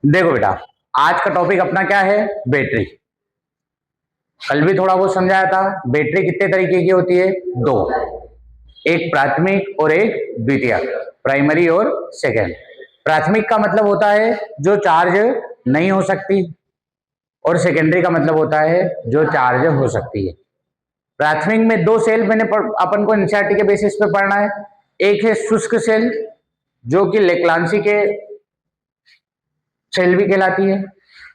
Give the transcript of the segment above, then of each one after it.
देखो बेटा, आज का टॉपिक अपना क्या है? बैटरी। कल भी थोड़ा बहुत समझाया था। बैटरी कितने तरीके की होती है? दो, एक प्राथमिक और एक द्वितीयक, प्राइमरी और सेकेंड। प्राथमिक का मतलब होता है जो चार्ज नहीं हो सकती, और सेकेंडरी का मतलब होता है जो चार्ज हो सकती है। प्राथमिक में दो सेल मैंने अपन को एनसीईआरटी के बेसिस पे पढ़ना है। एक है शुष्क सेल, जो कि लेक्लांसी के सेल भी कहलाती है,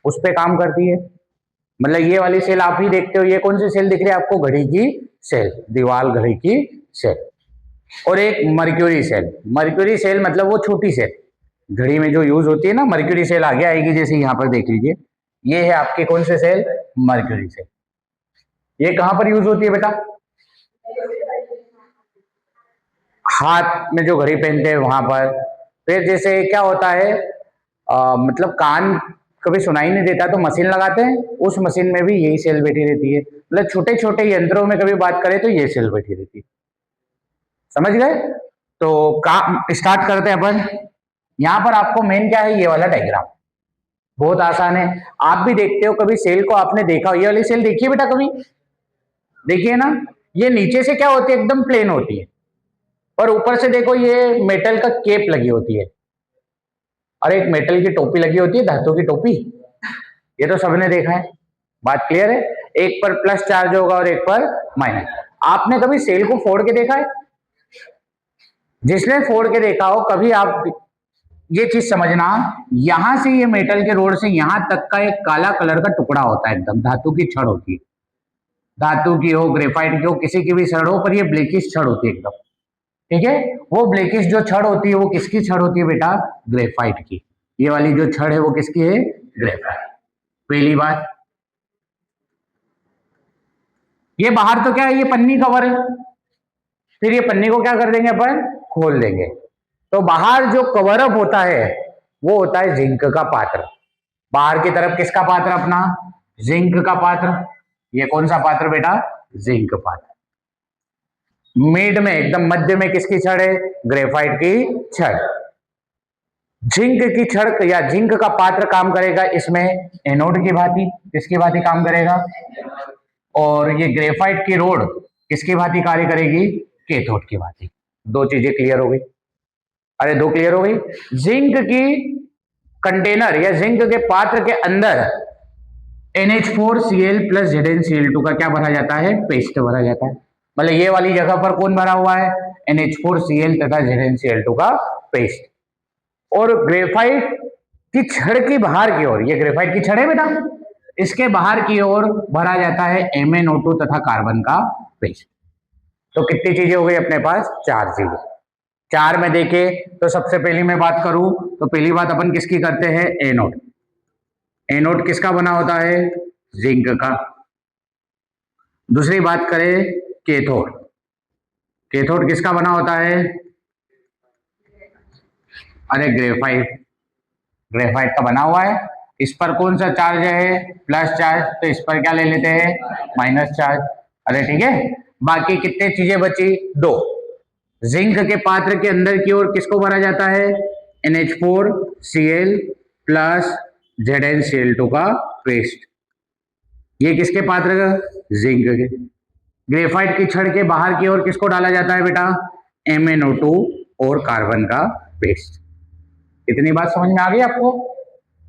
उस पे काम करती है। मतलब ये वाली सेल आप ही देखते हो, ये कौन सी सेल दिख रही है आपको? घड़ी की सेल, दीवार घड़ी की सेल। और एक मर्क्यूरी सेल। मर्क्यूरी सेल मतलब वो छोटी सेल, घड़ी में जो यूज होती है ना, मर्क्यूरी सेल आगे आएगी, जैसे यहाँ पर देख लीजिए, ये है आपकी कौन सी सेल? Mercury cell. ये कहां पर यूज होती है बेटा? हाथ में जो घड़ी पहनते हैं वहां पर। फिर जैसे क्या होता है, मतलब कान कभी सुनाई नहीं देता तो मशीन लगाते हैं, उस मशीन में भी यही सेल बैठी रहती है। मतलब छोटे छोटे यंत्रों में कभी बात करें तो ये सेल बैठी रहती है। समझ गए? तो काम स्टार्ट करते हैं अपन। यहां पर आपको मेन क्या है? ये वाला डायग्राम बहुत आसान है, आप भी देखते हो। कभी सेल को आपने देखा हो? ये वाली सेल देखी है बेटा कभी? देखिए ना, ये नीचे से क्या होती है? एकदम प्लेन होती है, और ऊपर से देखो ये मेटल का केप लगी होती है, और एक मेटल की टोपी लगी होती है, धातु की टोपी। ये तो सबने देखा है। बात क्लियर है? एक पर प्लस चार्ज होगा और एक पर माइनस। आपने कभी सेल को फोड़ के देखा है? जिसने फोड़ के देखा हो कभी, आप ये चीज समझना, यहां से ये मेटल के रोड से यहां तक का एक काला कलर का टुकड़ा होता है, एकदम धातु की छड़ होती है। धातु की हो, ग्रेफाइट की हो, किसी की भी छड़ हो, पर ये ब्लैकिश छड़ होती है एकदम। ठीक है? वो ब्लैकिश जो छड़ होती है वो किसकी छड़ होती है बेटा? ग्रेफाइट की। ये वाली जो छड़ है वो किसकी है? ग्रेफाइट। पहली बात। ये बाहर तो क्या है? ये पन्नी कवर है। फिर ये पन्नी को क्या कर देंगे अपन? खोल देंगे। तो बाहर जो कवर अप होता है वो होता है जिंक का पात्र। बाहर की तरफ किसका पात्र? अपना जिंक का पात्र। ये कौन सा पात्र बेटा? जिंक पात्र। मिड में एकदम मध्य में किसकी छड़ है? ग्रेफाइट की छड़। जिंक की छड़ या जिंक का पात्र काम करेगा इसमें एनोड की भांति। किसकी भांति काम करेगा? और ये ग्रेफाइट की रोड किसकी भांति कार्य करेगी? कैथोड की भांति। दो चीजें क्लियर हो गई? अरे दो क्लियर हो गई। जिंक की कंटेनर या जिंक के पात्र के अंदर NH4Cl प्लस ZnCl2 का क्या भरा जाता है? पेस्ट भरा जाता है। मतलब ये वाली जगह पर कौन भरा हुआ है? NH4Cl तथा ZnCl2 का पेस्ट। और ग्रेफाइट की छड़ की बाहर की ओर, ये ग्रेफाइट की छड़ है बेटा, इसके बाहर की ओर भरा जाता है MnO2 तथा कार्बन का पेस्ट। तो कितनी चीजें हो गई अपने पास? चार चीजें। चार में देखे तो सबसे पहली मैं बात करूं तो पहली बात अपन किसकी करते हैं? एनोड। एनोड किसका बना होता है? जिंक का। दूसरी बात करें कैथोड। कैथोड किसका बना होता है? अरे ग्रेफाइट। ग्रेफाइट का बना हुआ है। इस पर कौन सा चार्ज है? Plus charge. तो इस पर क्या ले लेते हैं? Minus charge. अरे ठीक है। बाकी कितने चीजें बची? दो। जिंक के पात्र के अंदर की ओर किसको भरा जाता है? NH4Cl प्लस ZnCl2 का पेस्ट। ये किसके पात्र का? जिंक के। ग्रेफाइट की छड़ के बाहर की ओर किसको डाला जाता है बेटा? MnO2 और कार्बन का पेस्ट। इतनी बात समझ में आ गई आपको?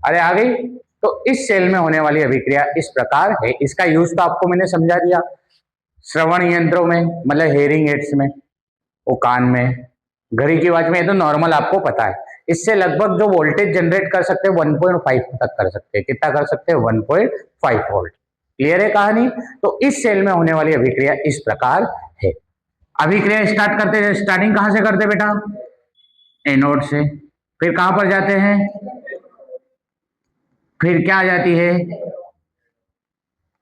अरे आ गई। तो इस सेल में होने वाली अभिक्रिया इस प्रकार है। इसका यूज तो आपको मैंने समझा दिया। श्रवण यंत्रों में, मतलब हेयरिंग एड्स में, वो कान में, घड़ी की आवाज में, ये तो नॉर्मल आपको पता है। इससे लगभग जो वोल्टेज जनरेट कर सकते हैं 1.5 तक कर सकते हैं। कितना कर सकते हैं? 1.5 वोल्ट। क्लियर है कहानी? तो इस सेल में होने वाली अभिक्रिया इस प्रकार है। अभिक्रिया स्टार्ट करते हैं, स्टार्टिंग कहां से करते बेटा? एनोड से। फिर कहां पर जाते हैं? फिर क्या आ जाती है?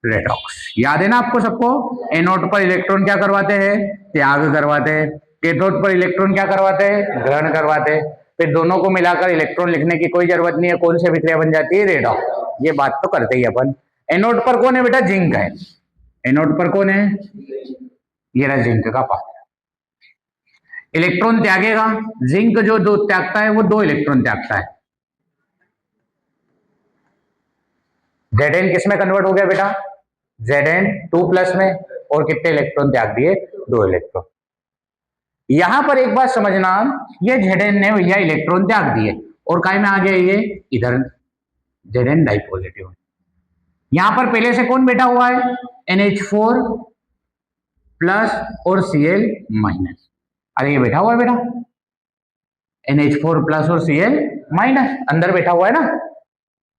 रेडॉक्स। याद है ना आपको सबको? एनोड पर इलेक्ट्रॉन क्या करवाते हैं? त्याग करवाते हैं। कैथोड पर इलेक्ट्रॉन क्या करवाते हैं? ग्रहण करवाते हैं। फिर दोनों को मिलाकर इलेक्ट्रॉन लिखने की कोई जरूरत नहीं है। कौन सी अभिक्रिया बन जाती है? रेडॉक्स। ये बात तो करते ही अपन। एनोड पर कौन है बेटा? जिंक है। एनोड पर कौन है? ये रहा जिंक का पात्र। इलेक्ट्रॉन त्यागेगा। जिंक जो दो त्यागता है वो दो इलेक्ट्रॉन त्यागता है। Zn किस में कन्वर्ट हो गया बेटा, Zn2+ में, और कितने इलेक्ट्रॉन त्याग दिए, 2 इलेक्ट्रॉन। यहां पर एक बात समझना, ये Zn ने भैया इलेक्ट्रॉन त्याग दिए और काय में आ गया, ये इधर Zn डाइपॉजिटिव। यहां पर पहले से कौन बैठा हुआ है, NH4 प्लस और Cl माइनस। अरे ये बैठा हुआ है बेटा, NH4 प्लस और Cl माइनस अंदर बैठा हुआ है ना।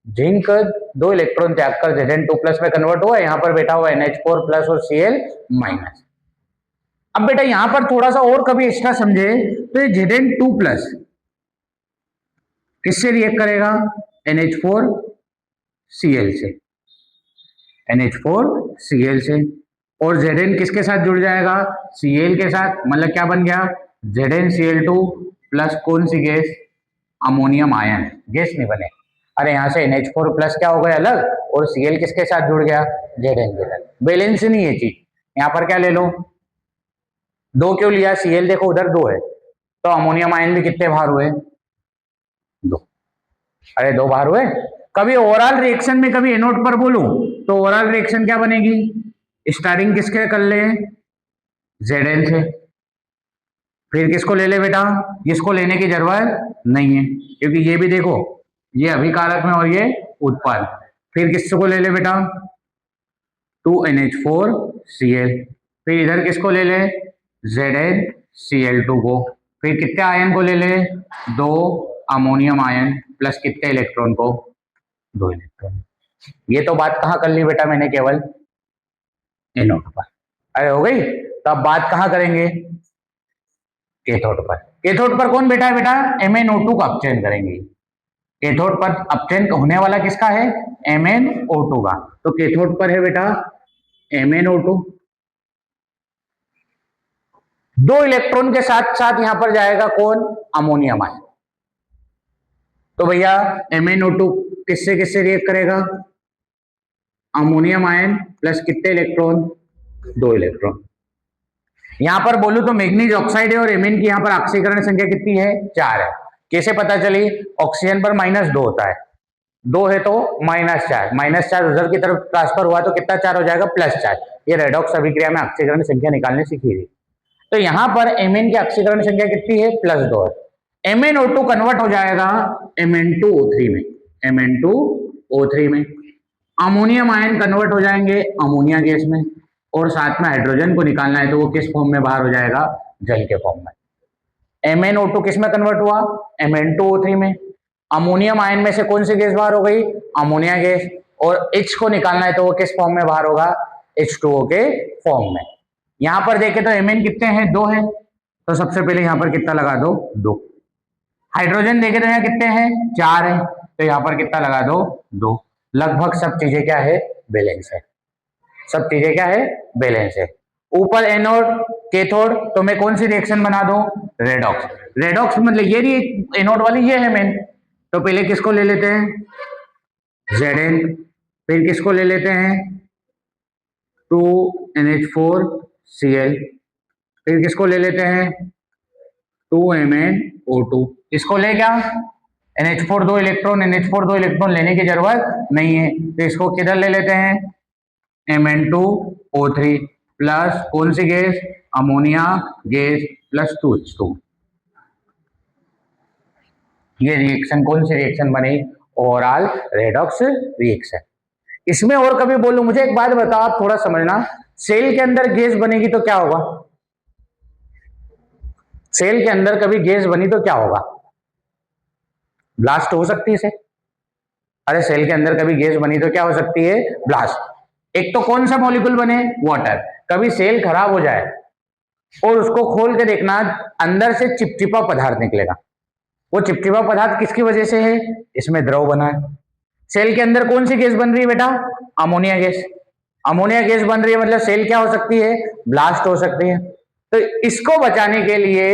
जिंक 2 इलेक्ट्रॉन त्याग कर Zn2+ में कन्वर्ट हुआ है, यहां पर बैठा हुआ है NH4 प्लस और Cl माइनस। अब बेटा यहां पर थोड़ा सा और कभी एक्स्ट्रा समझे तो ये Zn2+ किससे रिएक्ट करेगा, NH4Cl से, NH4Cl से, और Zn किसके साथ जुड़ जाएगा, Cl के साथ। मतलब क्या बन गया, ZnCl2 प्लस कौन सी गैस, अमोनियम आयन, गैस नहीं बने। अरे यहां से NH4+ क्या हो गया अलग, और Cl किसके साथ जुड़ गया, Zn के साथ। बैलेंस नहीं है चीज। यहां पर क्या ले लो, 2 क्यों लिया, Cl देखो उधर 2 है, तो अमोनियम आयन भी कितने बाहर हुए, 2। अरे 2 बाहर हुए। कभी ओवरऑल रिएक्शन में कभी एनोड पर बोलूं तो ओवरऑल रिएक्शन क्या बनेगी, स्टार्टिंग किसके कर ले, Zn से, फिर किसको ले ले बेटा, इसको लेने की जरूरत नहीं है क्योंकि ये भी देखो, ये अभिकारक में और ये उत्पाद। फिर किसको ले ले बेटा, 2NH4Cl, फिर इधर किसको ले ले, ZnCl2 को, फिर कितने आयन को ले ले, 2 अमोनियम आयन प्लस कितने इलेक्ट्रॉन को, 2 इलेक्ट्रॉन। ये तो बात कहाँ कर ली बेटा मैंने, केवल एनोड पर। अरे हो गई। तो अब बात कहाँ करेंगे, कैथोड पर। कैथोड पर कौन बैठा है बेटा, MnO2 का अपचयन करेंगे। कैथोड पर अपचयन होने वाला किसका है, MnO2 का। तो कैथोड पर है बेटा MnO2, 2 इलेक्ट्रॉन के साथ साथ यहां पर जाएगा कौन, अमोनियम आयन। तो भैया MnO2 किससे किससे रिएक्ट करेगा, अमोनियम आयन प्लस कितने इलेक्ट्रॉन, 2 इलेक्ट्रॉन। यहां पर बोलूं तो मैग्नीज ऑक्साइड है और Mn की यहां पर ऑक्सीकरण संख्या कितनी है, 4 है। कैसे पता चली, ऑक्सीजन पर -2 होता है, 2 है तो -4, -4 उधर की तरफ ट्रांसफर हुआ तो कितना 4 हो जाएगा, +4। ये रेडॉक्स अभिक्रिया में ऑक्सीकरण संख्या निकालने सीखी थी। तो यहां पर Mn की ऑक्सीकरण संख्या कितनी है, +2 है। MnO2 कन्वर्ट हो जाएगा Mn2O3 में, Mn2O3 में। अमोनियम आयन कन्वर्ट हो जाएंगे अमोनिया गैस में, और साथ में हाइड्रोजन को निकालना है तो वो किस फॉर्म में बाहर हो जाएगा, जल के फॉर्म में। MnO2 किस में कन्वर्ट हुआ, Mn2O3 में। अमोनियम आयन में से कौन सी गैस बाहर हो गई, अमोनिया गैस, और H को निकालना है तो वो किस फॉर्म में बाहर होगा, H2O के फॉर्म में। यहां पर देखें तो Mn कितने हैं, 2 है, तो सबसे पहले यहां पर कितना लगा दो, 2। हाइड्रोजन देखे तो यहाँ कितने हैं, 4 है, तो यहां पर कितना लगा दो, 2। लगभग सब चीजें क्या है, बैलेंस है, सब चीजें क्या है, बैलेंस है। ऊपर एनोड कैथोड, तो मैं कौन सी रिएक्शन बना दूं, रेडॉक्स। रेडॉक्स मतलब ये एनोड वाली ये है मेन। तो पहले किसको ले लेते हैं, Zn, फिर किसको ले लेते हैं, 2NH4Cl, फिर किसको ले लेते हैं, 2MnO2। इसको ले क्या, NH4 2 इलेक्ट्रॉन, NH4 2 इलेक्ट्रॉन लेने की जरूरत नहीं है, तो इसको किधर ले लेते हैं, Mn2O3 प्लस कौन सी gas, ammonia gas plus 2H2। ये रिएक्शन कौन सी रिएक्शन बनी, ओवरऑल रेडॉक्स रिएक्शन। इसमें और कभी बोलूं, मुझे एक बात बताओ, आप थोड़ा समझना, सेल के अंदर गैस बनेगी तो क्या होगा, सेल के अंदर कभी गैस बनी तो क्या होगा, ब्लास्ट हो सकती है से। अरे सेल के अंदर कभी गैस बनी तो क्या हो सकती है, ब्लास्ट। एक तो कौन सा मॉलिक्यूल बने, वाटर। कभी सेल खराब हो जाए और उसको खोल के देखना, अंदर से चिपचिपा पदार्थ निकलेगा। वो चिपचिपा पदार्थ किसकी वजह से है, इसमें द्रव बना है। सेल के अंदर कौन सी गैस बन रही है बेटा, अमोनिया गैस। अमोनिया गैस बन रही है मतलब सेल क्या हो सकती है, ब्लास्ट हो सकती है। तो इसको बचाने के लिए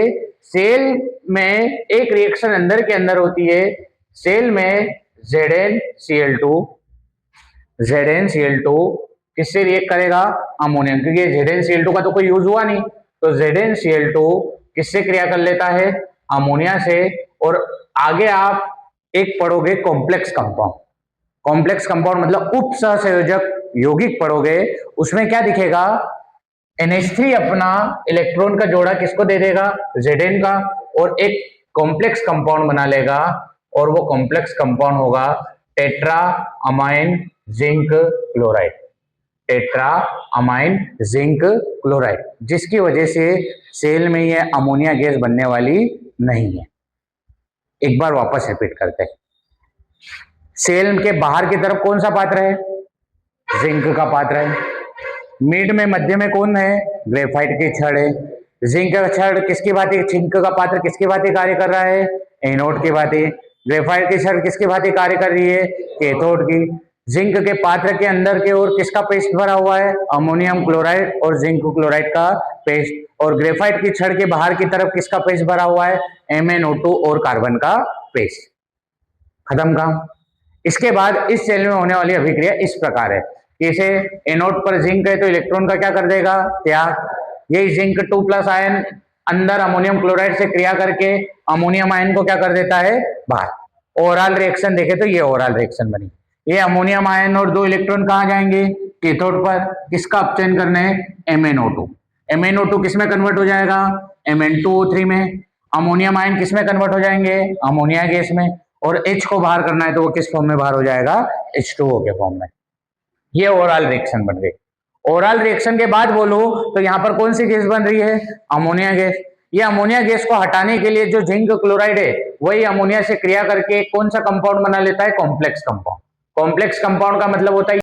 सेल में एक रिएक्शन अंदर के अंदर होती है, सेल में ZnCl2 किससे रिएक्ट करेगा, अमोनियम, क्योंकि ZnCl2 का तो कोई यूज हुआ नहीं, तो ZnCl2 किससे क्रिया कर लेता है, अमोनिया से। और आगे आप एक पढ़ोगे कॉम्प्लेक्स कंपाउंड, कॉम्प्लेक्स कंपाउंड मतलब उप सहसंयोजक यौगिक पढ़ोगे, उसमें क्या दिखेगा, NH3 अपना इलेक्ट्रॉन का जोड़ा किसको दे देगा, Zn का, और एक कॉम्प्लेक्स कंपाउंड बना लेगा, और वो कॉम्प्लेक्स कंपाउंड होगा tetra amine zinc chloride, tetra amine zinc chloride, जिसकी वजह से सेल में ये अमोनिया गैस बनने वाली नहीं है। एक बार वापस रिपीट करते हैं, सेल के बाहर की तरफ कौन सा पात्र है, जिंक का पात्र है, मिड में मध्य में कौन है, ग्रेफाइट की छड़ है, जिंक का छड़ किसकी भांति, जिंक का पात्र किसकी भांति कार्य कर रहा है, एनोड की भांति, ग्रेफाइट की छड़ किसकी भांति कार्य कर रही है, कैथोड की, जिंक के पात्र के अंदर के ओर किसका पेस्ट भरा हुआ है, अमोनियम क्लोराइड और जिंक क्लोराइड का पेस्ट, और ग्रेफाइट की छड़ के बाहर की तरफ किसका पेस्ट भरा हुआ है, MnO2 और कार्बन का पेस्ट। खत्म काम। इसके बाद इस सेल में होने वाली अभिक्रिया इस प्रकार है, इसे एनोड पर जिंक है तो इलेक्ट्रॉन का क्या कर देगा, त्याग, यही जिंक 2+ आयन अंदर अमोनियम क्लोराइड से क्रिया करके अमोनियम आयन को क्या कर देता है, बाहर। ओवरऑल रिएक्शन देखे तो ये ओवरऑल रिएक्शन बनी, ये अमोनियम आयन और 2 इलेक्ट्रॉन कहाँ जाएंगे, कैथोड पर, किसका अपचयन करना है, MnO2, MnO2 किस में कन्वर्ट हो जाएगा, Mn2O3 में, अमोनियम आयन किस में कन्वर्ट हो जाएंगे, अमोनिया गैस में, और H को बाहर करना है तो वो किस फॉर्म में बाहर हो जाएगा, H2O के फॉर्म में। ये ओवरऑल रिएक्शन बन गई। ओवरऑल रिएक्शन के बाद बोलो तो यहाँ पर कौन सी गैस बन रही है, अमोनिया गैस। ये अमोनिया गैस को हटाने के लिए जो जिंक क्लोराइड है वही अमोनिया से क्रिया करके कौन सा कंपाउंड बना लेता है, कॉम्प्लेक्स कंपाउंड। कॉम्प्लेक्स कंपाउंड का मतलब होता है